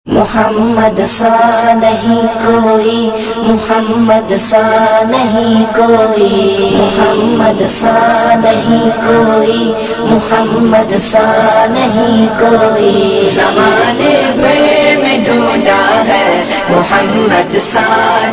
محمد سا نہیں کوئی، محمد سا نہیں کوئی، محمد سا نہیں کوئی، محمد سا نہیں کوئی۔ زمانے بھر میں ڈھونڈا ہے محمد سا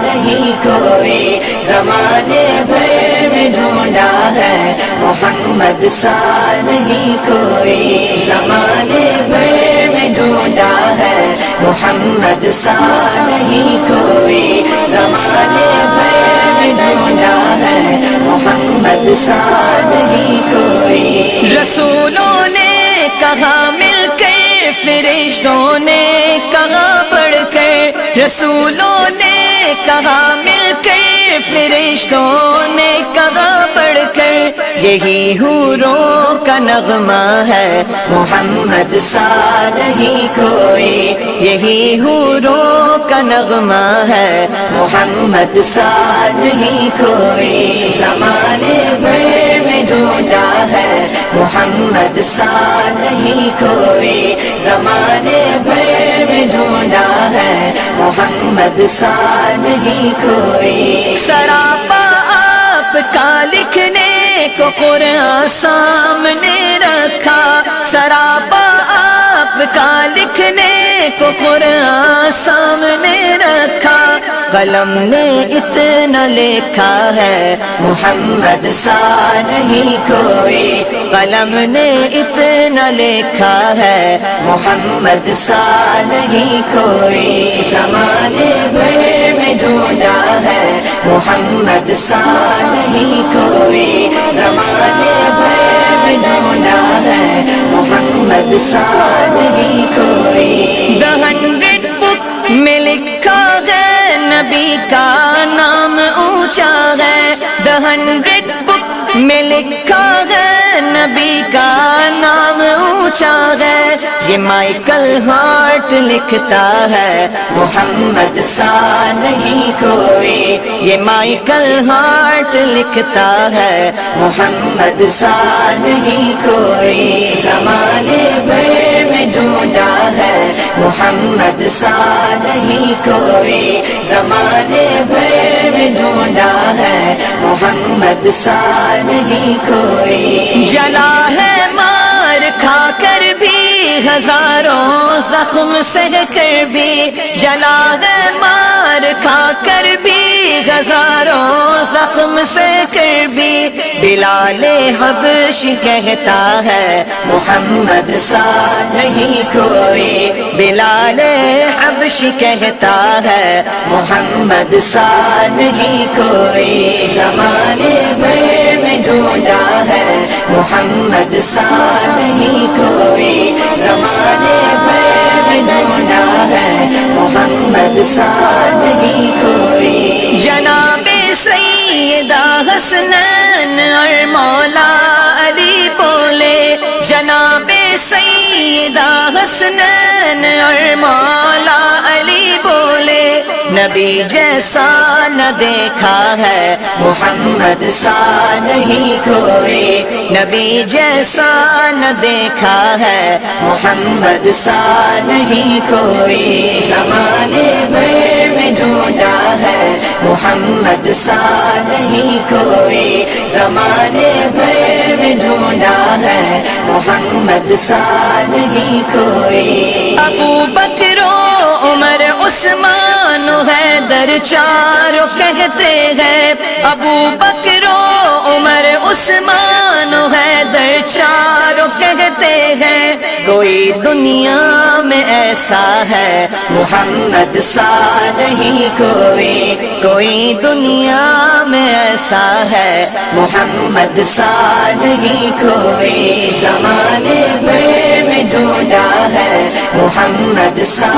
نہیں کوئی، زمانے بھر میں ڈھونڈا ہے محمد سا نہیں کوئی، زمانے بھر میں ڈھونڈا ہے محمد سا نہیں کوئی، زمانے بھر میں ڈھونڈا ہے محمد سا نہیں کوئی۔ رسولوں نے کہا مل کر، فرشتوں نے کہا بڑھ کر، رسولوں نے کہا مل کر، فرشتوں نے کہا بڑھ کر، یہی حوروں کا نغمہ ہے محمد سا نہیں کوئی، یہی حوروں کا نغمہ ہے محمد سا نہیں کوئی۔ زمانے بھر میں ڈھونڈا ہے محمد سا نہیں کوئی، زمانے بھر میں ڈھونڈا ہے محمد سا نہیں کوئی۔ سراپا آپ کا لکھنے کو قرآن سامنے رکھا، سراپا آپ کا لکھنے کو قرآن سامنے رکھا، قلم نے اتنا لکھا ہے محمد سا نہیں کوئی، قلم نے اتنا لکھا ہے محمد سا نہیں کوئی۔ زمانے بھر میں ڈھونڈا ہے محمد سا نہیں کوئی، زمانے بھر میں ڈھونڈا ہے محمد سا نہیں کوئی۔ The 100 book میں لکھا ہے نبی کا نام اونچا ہے، The 100 book میں لکھا ہے نبی کا نام اونچا ہے، یہ مائیکل ہارٹ لکھتا ہے محمد سا نہیں کوئی، یہ مائیکل ہارٹ لکھتا ہے محمد سا نہیں کوئی۔ زمانے بھر میں ڈھونڈا ہے محمد سا نہیں کوئی، زمانے بھر میں ڈھونڈا ہے محمد سا نہیں کوئی۔ جلا ہے مار کھا کر بھی، ہزاروں زخم سہ کر بھی، جلا ہے مار کھا کر بھی، ہزاروں زخم سہ کر بھی، بلال حبشی کہتا ہے محمد سا نہیں کوئی، بلال حبشی کہتا ہے محمد سا نہیں کوئی۔ زمانے بھر میں ڈھونڈا ہے محمد سا نہیں کوئی، زمانے بھر میں ڈھونڈا ہے محمد سا نہیں کوئی۔ جناب سیدہ حسنین اور مولا علی بولے، جناب سیدہ حسنین اور مولا علی بولے، نبی جیسا نہ دیکھا ہے محمد سا نہیں کوئی، نبی جیسا نہ دیکھا ہے محمد سا نہیں کوئی۔ زمانے بھر میں ڈھونڈا ہے محمد سا نہیں کوئی، زمانے بھر میں ڈھونڈا ہے محمد سا نہیں کوئی۔ ابو بکر و عمر عثمان و حیدر چاروں کہتے ہیں، ابو بکر و عمر عثمان و حیدر چاروں کہتے ہیں، کوئی دنیا میں ایسا ہے محمد سا نہیں کوئی، کوئی دنیا میں ایسا ہے محمد سا نہیں کوئی۔ زمانے بھر میں ڈھونڈا ہے محمد سا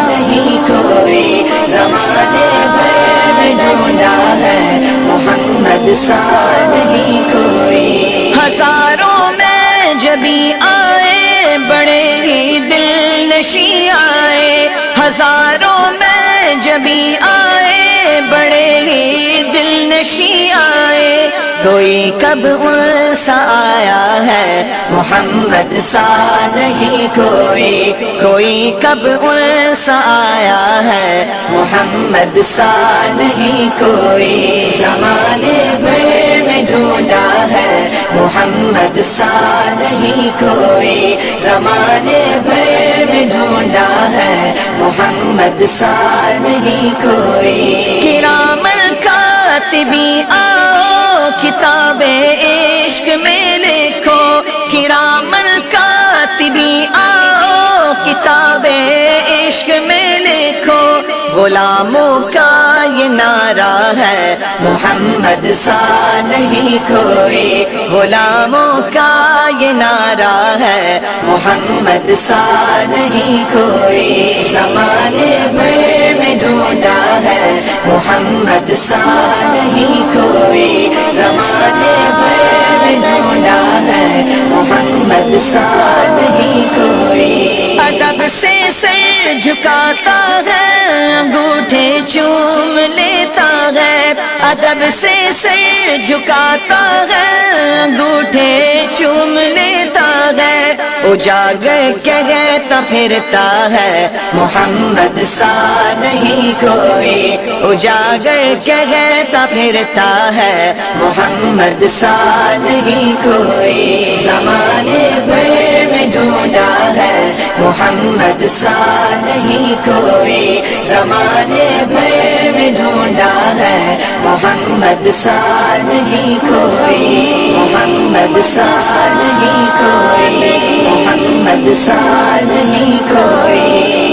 نہیں کوئی، زمانے بھر میں ڈھونڈا ہے محمد سا نہیں کوئی۔ ہزاروں میں جبھی آئے بڑے ہی دل نشیں آئے، ہزاروں میں جبھی آئے بڑے ہی دل نشیں آئے، کوئی کب ان سا آیا ہے محمد سا نہیں کوئی، کوئی کب ان سا آیا ہے محمد سا نہیں کوئی، زمانے بھر میں ڈھونڈا ہے محمد سا نہیں کوئی، زمانے بھر میں ڈھونڈا ہے محمد سا نہیں کوئی، کرام الکاتبین آؤ کتاب عشق میں لکھو، کرام الکاتبین آؤ کتاب عشق میں لکھو، غلاموں کا یہ نعرہ ہے محمد سا نہیں کوئی، غلاموں کا یہ نعرہ ہے محمد سا نہیں کوئی، زمانے بھر میں ڈھونڈا ہے محمد سا نہیں کوئی، زمانے بھر میں ڈھونڈا ہے محمد سا نہیں کوئی، ادب سے سر جھکاتا ہے انگوٹھے چوم لیتا ہے، ادب سے سر جھکاتا ہے انگوٹھے چوم لیتا ہے، اجاگر کہتا پھرتا ہے محمد سا نہیں کوئی، اجاگر کہتا پھرتا ہے محمد سا نہیں کوئی، زمانے بھر میں ڈھونڈا ہے محمد سا نہیں کوئی، زمانے بھر میں ڈھونڈا ہے محمد سا نہیں کوئی، محمد سا نہیں کوئی، محمد سا نہیں کوئی۔